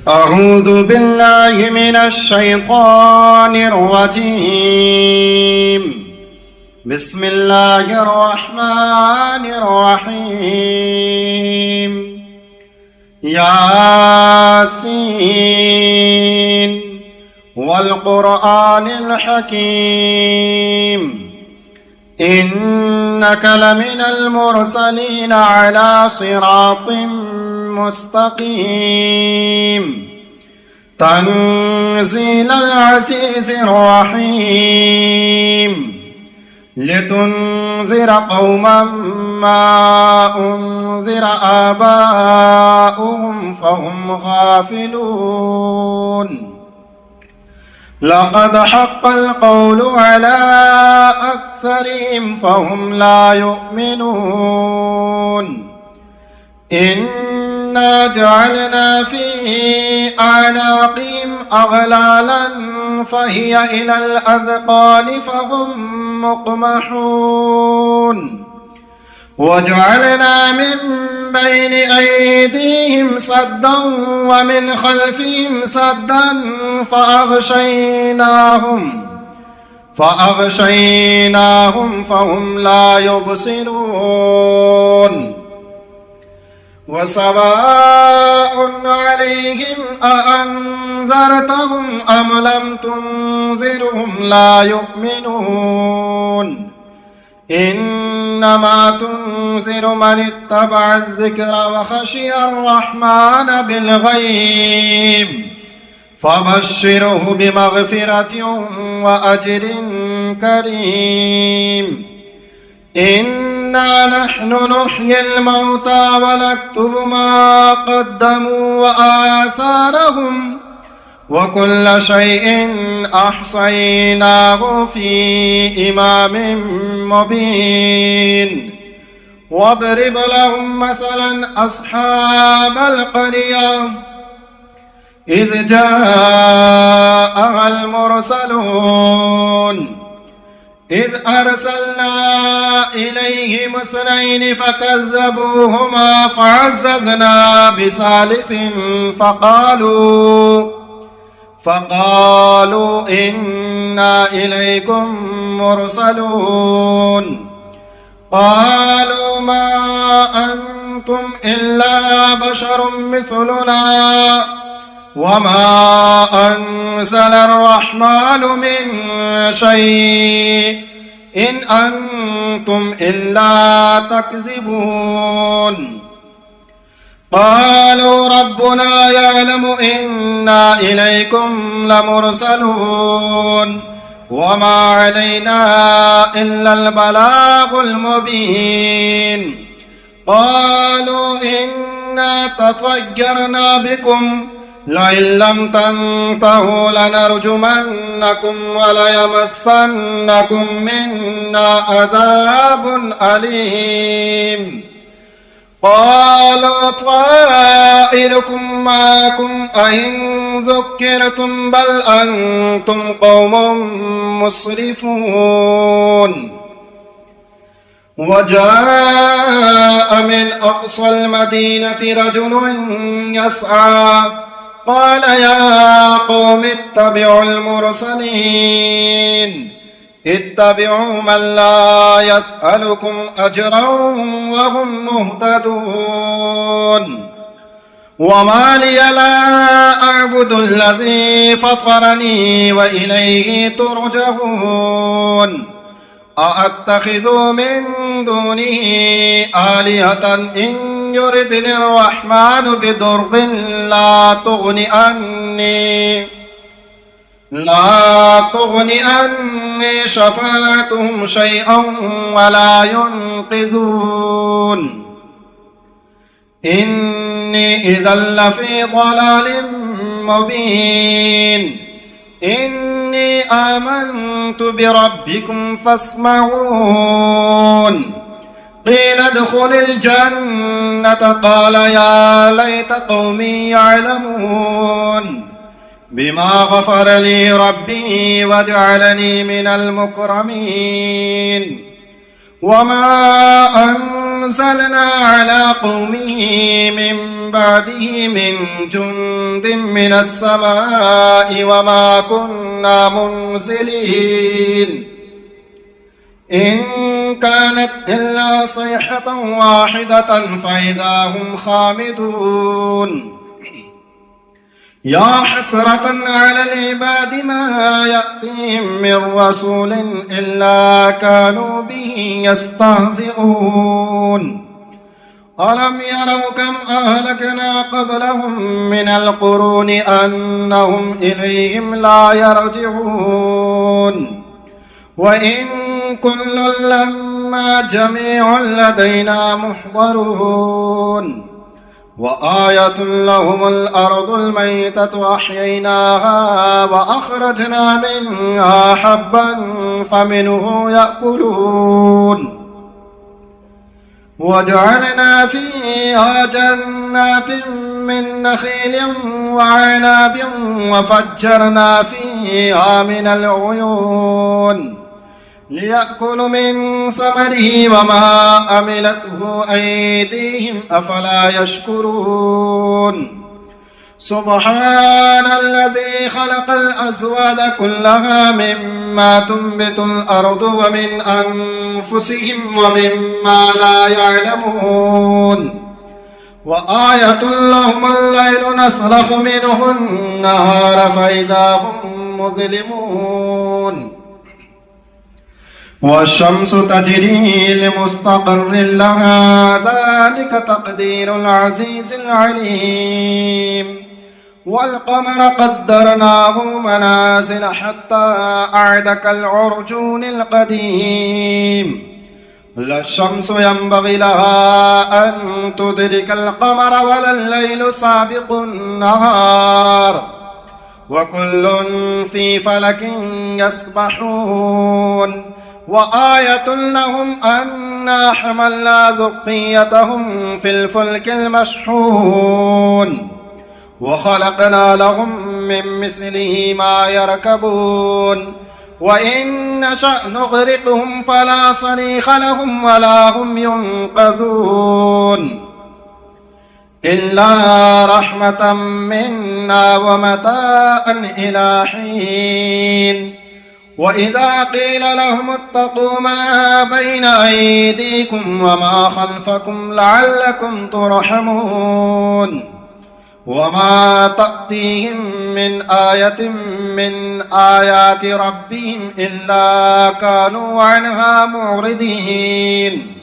أعوذ بالله من الشيطان الرجيم. بسم الله الرحمن الرحيم. ياسين والقرآن الحكيم إنك لمن المرسلين على صراط مستقيم تنزيل العزيز الرحيم لتنذر قوما ما أنذر آباؤهم فهم غافلون. لقد حق القول على أكثرهم فهم لا يؤمنون. إنا جعلنا في أعناقهم أغلالا فهي إلى الأذقان فهم مقمحون. وجعلنا من بين أيديهم سدا ومن خلفهم سدا فأغشيناهم فهم لا يبصرون. وسواء عليهم أأنذرتهم أم لم تنذرهم لا يؤمنون. إنما تنذر من اتبع الذكر وخشي الرحمن بالغيب فبشره بمغفرة وأجر كريم. إنا نحن نحيي الموتى ونكتب ما قدموا وآثارهم وكل شيء أحصيناه في إمام مبين. واضرب لهم مثلا أصحاب القرية إذ جاءها المرسلون إذ أرسلنا إليهم اثنين فكذبوهما فعززنا بثالث فقالوا إنا إليكم مرسلون. قالوا ما أنتم إلا بشر مثلنا وما أنزل الرحمن من شيء إن أنتم إلا تكذبون. قالوا ربنا يعلم إنا إليكم لمرسلون وما علينا إلا البلاغ المبين. قالوا إنا تطيرنا بكم لئن لم تنتهوا لنرجمنكم وليمسنكم منا عذاب أليم. قالوا طائركم معكم أئن ذكرتم بل أنتم قوم مسرفون. وجاء من أقصى المدينة رجل يسعى قال يا قوم اتبعوا المرسلين اتبعوا من لا يسألكم أجرا وهم مهتدون. وما لي لا أعبد الذي فطرني وإليه ترجعون. أأتخذ من دونه آلهة إن يردني الرحمن بضر لا تغني عني شفاعتهم شيئا ولا ينقذون. إني إذا لفي ضلال مبين. إني آمنت بربكم فاسمعون. قيل ادخل الجنة قال يا ليت قومي يعلمون بما غفر لي ربي وجعلني من المكرمين. وما أنزلنا على قومه من بعده من جند من السماء وما كنا منزلين إن كانت إلا صيحة واحدة فإذا هم خامدون يا حسرة على العباد ما يأتيهم من رسول إلا كانوا به يستهزئون ألم يروا كم أهلكنا قبلهم من القرون أنهم إليهم لا يرجعون وإن كل لما جميع لدينا محضرون وآية لهم الأرض الميتة أحييناها وأخرجنا منها حبا فمنه يأكلون وجعلنا فيها جنات من نخيل وعناب وفجرنا فيها من العيون ليأكلوا من ثمره وما عملته أيديهم أفلا يشكرون سبحان الذي خلق الأزواج كلها مما تنبت الأرض ومن أنفسهم ومما لا يعلمون وآية لهم الليل نسلخ منه النهار فإذا هم مظلمون والشمس تجري لمستقر لها ذلك تقدير العزيز العليم والقمر قدرناه منازل حتى أعد كالعرجون القديم لا الشمس ينبغي لها أن تدرك القمر ولا الليل سابق النهار وكل في فلك يسبحون وآية لهم أنا حملنا ذريتهم في الفلك المشحون وخلقنا لهم من مثله ما يركبون وإن نشأ نغرقهم فلا صريخ لهم ولا هم ينقذون إلا رحمة منا ومتاعا إلى حين وإذا قيل لهم اتقوا ما بين أيديكم وما خلفكم لعلكم ترحمون وما تأتيهم من آية من آيات ربهم إلا كانوا عنها معرضين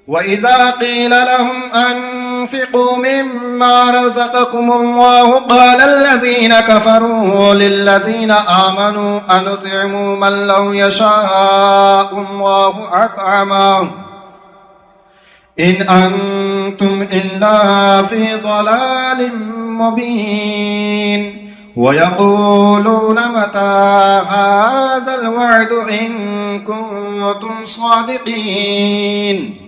وإذا قيل لهم أنفقوا مما رزقكم الله قال الذين كفروا للذين آمنوا أنطعم من لو يشاء الله أطعمه إن أنتم إلا في ضلال مبين ويقولون متى هذا الوعد إن كنتم صادقين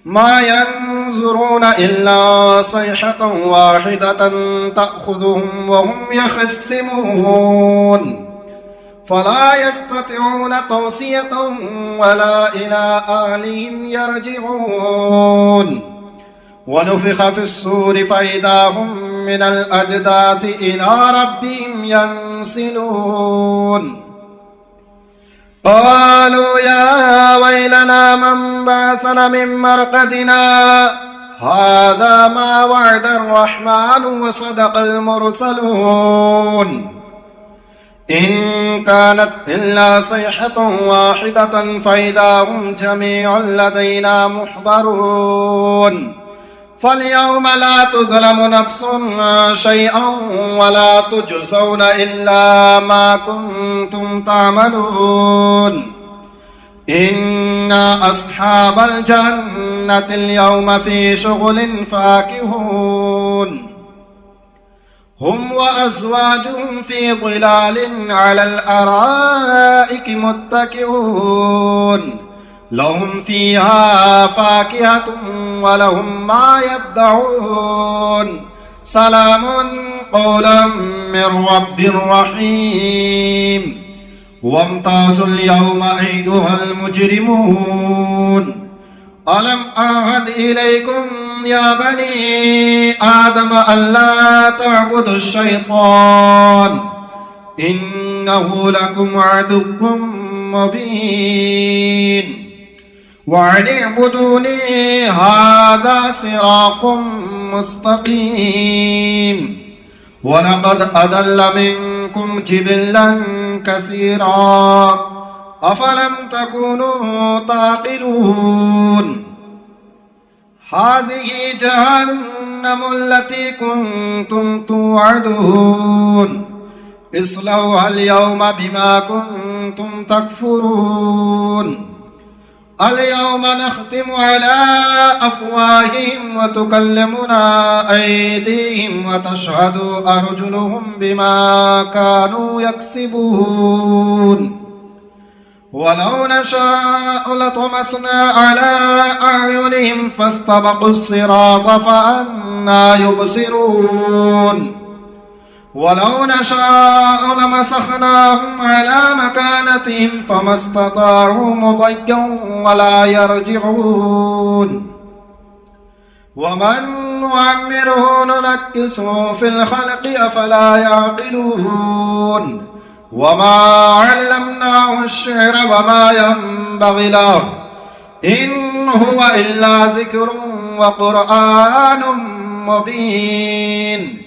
ما ينظرون إلا صيحة واحدة تأخذهم وهم يخصمون فلا يستطيعون توصية ولا إلى أهلهم يرجعون ونفخ في الصور فإذا هم من الأجداث إلى ربهم ينسلون قالوا يا ويلنا من بعثنا من مرقدنا هذا ما وعد الرحمن وصدق المرسلون إن كانت إلا صيحة واحدة فإذا هم جميع لدينا محضرون فاليوم لا تظلم نفس شيئا ولا تجزون إلا ما كنتم تعملون إن أصحاب الجنة اليوم في شغل فاكهون هم وأزواجهم في ظلال على الأرائك متكئون لهم فيها فاكهة ولهم ما يدعون سلام قولا من رب رحيم وامتازوا اليوم أيها المجرمون ألم أعهد إليكم يا بني آدم ألا تعبدوا الشيطان إنه لكم عدو مبين وأن اعبدوني هذا صراط مستقيم ولقد أضل منكم جبلا كثيرا أفلم تكونوا تعقلون هذه جهنم التي كنتم توعدون اصلوها اليوم بما كنتم تكفرون اليوم نختم على أفواههم وتكلمنا أيديهم وتشهد أرجلهم بما كانوا يكسبون ولو نشاء لطمسنا على أعينهم فاستبقوا الصراط فأنى يبصرون ولو نشاء لمسخناهم على مكانتهم فما استطاعوا مضيا ولا يرجعون ومن نعمره ننكسه في الخلق أفلا يعقلون وما علمناه الشعر وما ينبغي له إن هو إلا ذكر وقرآن مبين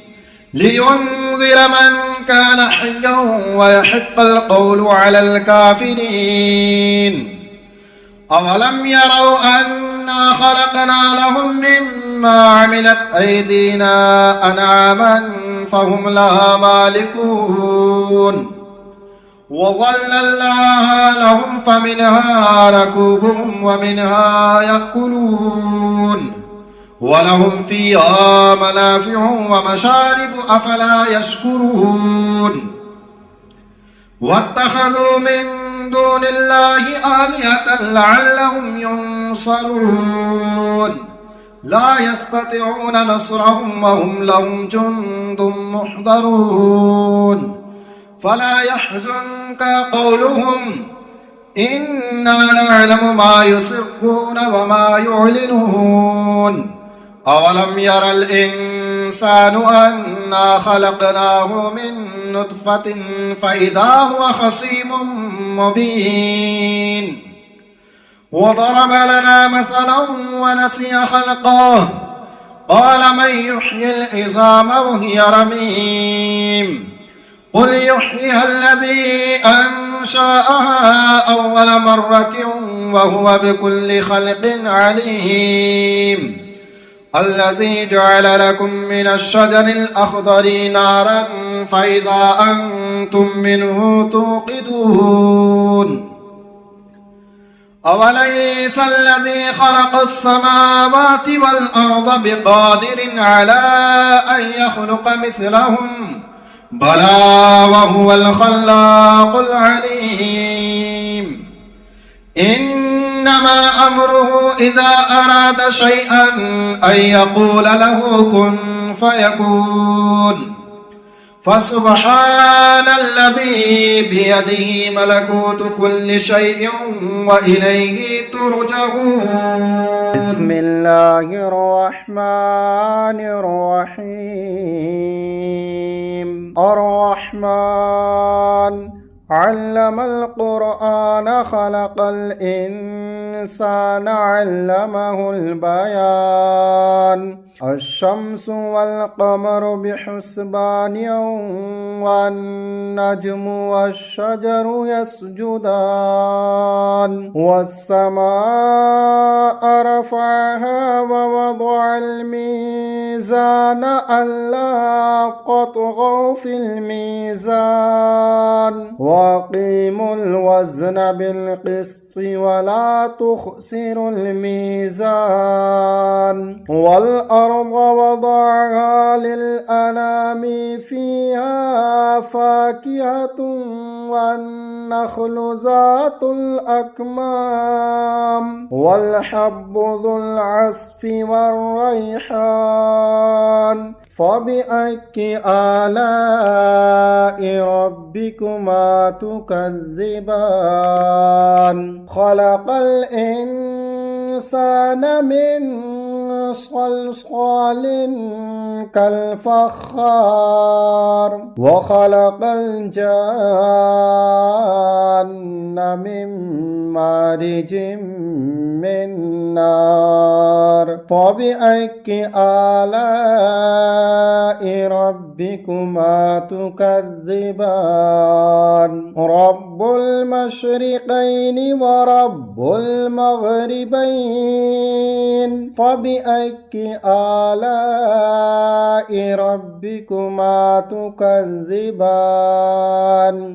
لينذر من كان حيا ويحق القول على الكافرين أولم يروا أنا خلقنا لهم مما عملت أيدينا أنعاما فهم لها مالكون وظللناها لهم فمنها ركوبهم ومنها يأكلون ولهم فيها منافع ومشارب أفلا يشكرون واتخذوا من دون الله آلهة لعلهم ينصرون لا يستطيعون نصرهم وهم لهم جند محضرون فلا يحزنك قولهم إنا نعلم ما يسرون وما يعلنون أولم ير الإنسان أنا خلقناه من نطفة فإذا هو خصيم مبين وضرب لنا مثلا ونسي خلقه قال من يحيي العظام وهي رميم قل يحييها الذي أنشأها أول مرة وهو بكل خلق عليم الذي جعل لكم من الشجر الأخضر نارا فإذا أنتم منه توقدون أوليس الذي خلق السماوات والأرض بقادر على أن يخلق مثلهم بلى وهو الخلاق العليم إنما أمره إذا أراد شيئا أن يقول له كن فيكون فسبحان الذي بيده ملكوت كل شيء وإليه ترجعون بسم الله الرحمن الرحيم الرحمن علم القرآن خلق الإنسان علمه البيان الشمس والقمر بحسبان والنجم والشجر يسجدان والسماء رفعها ووضع الميزان ألا تطغوا في الميزان وأقيموا الوزن بالقسط ولا تخسروا الميزان والأرض وضعها للأنام فيها فاكهة والنخل ذات الأكمام والحب ذو العصف والريحان فبأي آلاء ربكما تكذبان خلق الإنسان الإنسان من صلصال كالفخار وخلق الجان من مارج من نار فبأي آلاء ربكما تكذبان رب المشرقين ورب المغربين فبأي آلاء ربكما تكذبان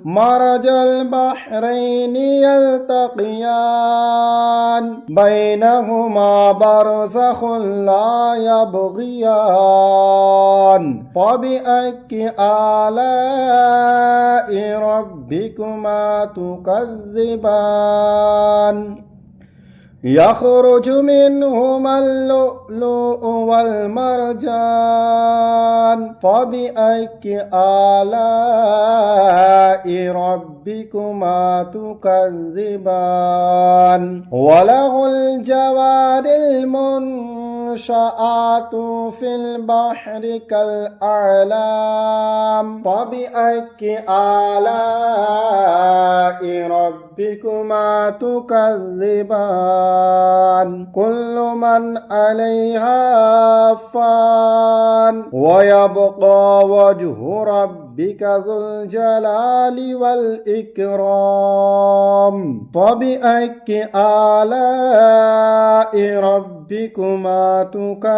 مرج البحرين يلتقيان بينهما برزخ لا يبغيان فبأي آلاء ربكما تكذبان يخرج منهما اللؤلؤ والمرجان فبأي آلاء ربكما تكذبان وله الجوار المنشآت في البحر كالأعلام فبأي آلاء ربكما تكذبان كل من عليها فان ويبقى وجه ربك ذو الجلال والإكرام فبأي آلاء ربكما تكذبان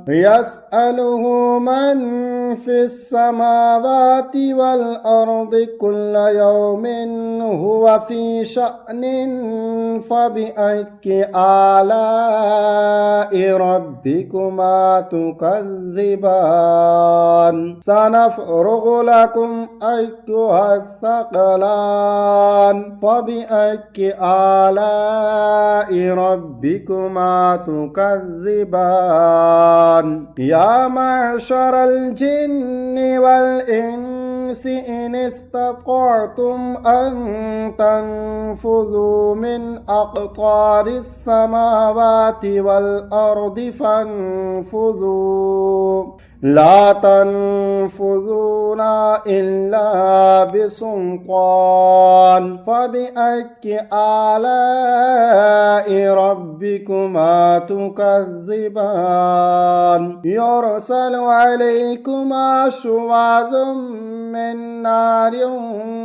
يسأله من في السماوات والأرض كل يوم هو في شأن فبأي آلاء ربكما تكذبان سنفرغ لكم أيها الثقلان فبأي آلاء ربكما تكذبان يا معشر الجن والإنس إن استطعتم أن تنفذوا من أقطار السماوات والأرض فانفذوا لا تنفذون إلا بسلطان فبأي آلاء ربكما تكذبان يرسل عليكما شواظ من نار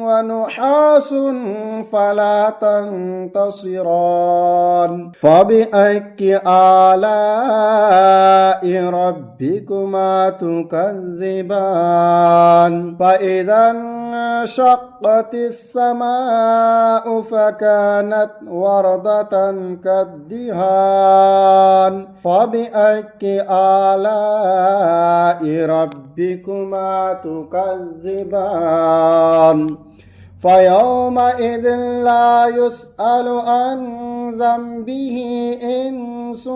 ونحاس فلا تنتصران فبأي آلاء ربكما تكذبان فإذا انشقت السماء فكانت وردة كالدهان فبأي آلاء ربكما تكذبان فيومئذ لا يسأل عن ذنبه إنس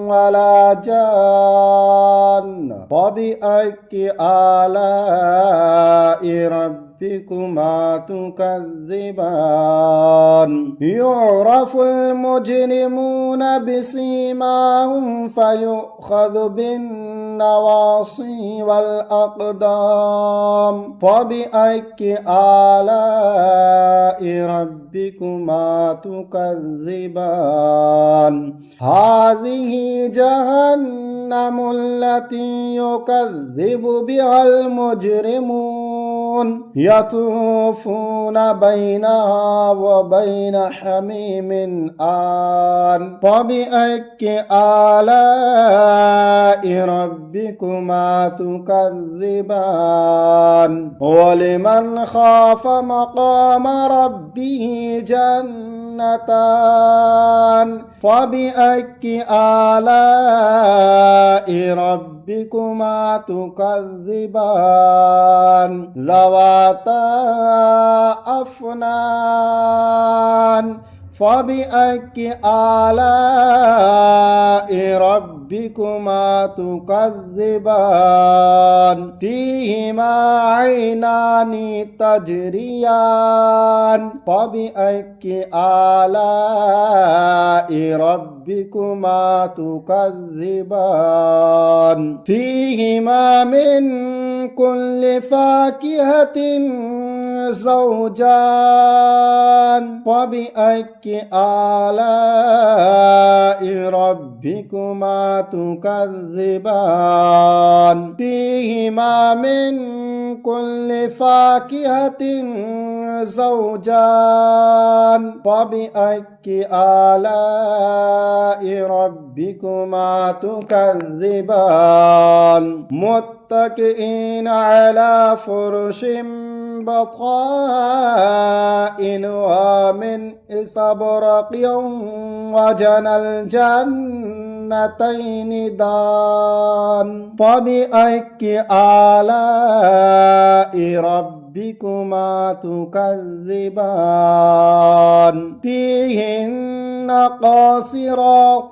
ولا جان فبأي آلاء ربكما تكذبان يعرف المجرمون بسيماهم فيؤخذ بالنواصي والأقدام فبأي آلاء ربكما تكذبان هذه جهنم التي يكذب بها المجرمون يطوفون بينها وبين حميم آن فبأي آلاء ربكما تكذبان ولمن خاف مقام ربه جنتان فبأي آلاء ربكما تكذبان ذواتا أفنان فبأي آلاء ربكما تكذبان فيهما عينان تجريان فبأي آلاء ربكما تكذبان فيهما من كل فاكهة زوجان فبأي آلاء ربكما تكذبان فيهما من كل فاكهة زوجان فبأي آلاء ربكما تكذبان متكئين على فرش بطائنها من استبرق وجنى الجنتين دان فبأي آلاء ربكما تكذبان فيهن قاصرات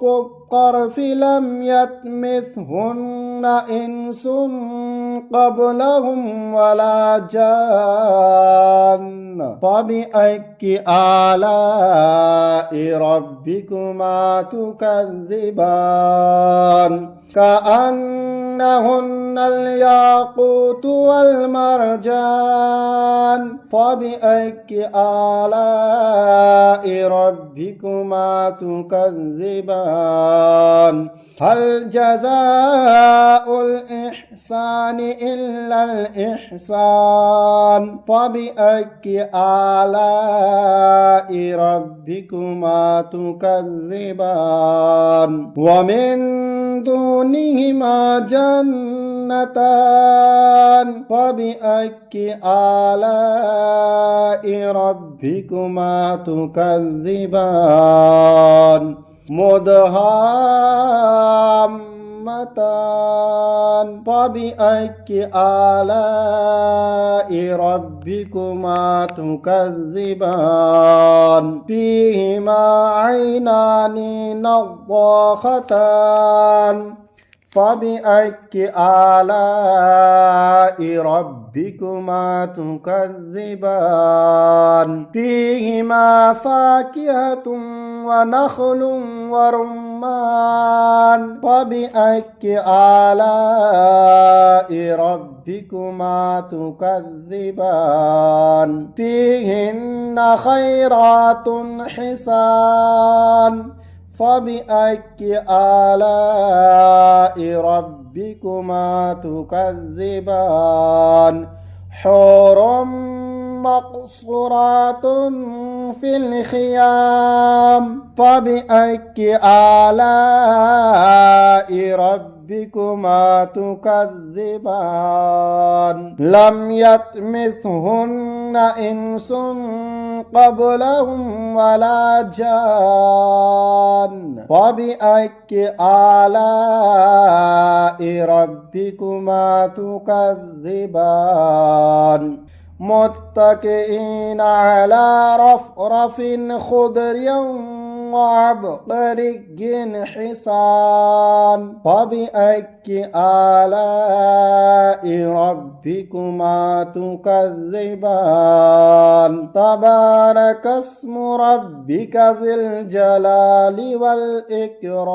الطرف لم يطمثهن إنس قبلهم ولا جان فبأي آلاء ربكما تكذبان كأنهن الياقوت والمرجان فبأي آلاء ربكما تكذبان هل جزاء الإحسان إلا الإحسان فبأي آلاء ربكما تكذبان ومن دونهما جنتان فبأي آلاء ربكما تكذبان مدهامتان فبأي آلاء ربكما تكذبان فيهما عينان نضاختان فبأي آلاء ربكما تكذبان فيهما فاكهة ونخل ورمان فبأي آلاء ربكما تكذبان فيهن خيرات حسان فبأي آلاء ربكما تكذبان حور مقصورات في الخيام فبأي آلاء ربكما تكذبان لم يطمثهن إنس قبلهم ولا جان فبأي آلاء ربكما تكذبان متكئين على رفرف خضر وعبقري حسان فبأي آلاء ربكما تكذبان تبارك اسم ربك ذي الجلال والإكرام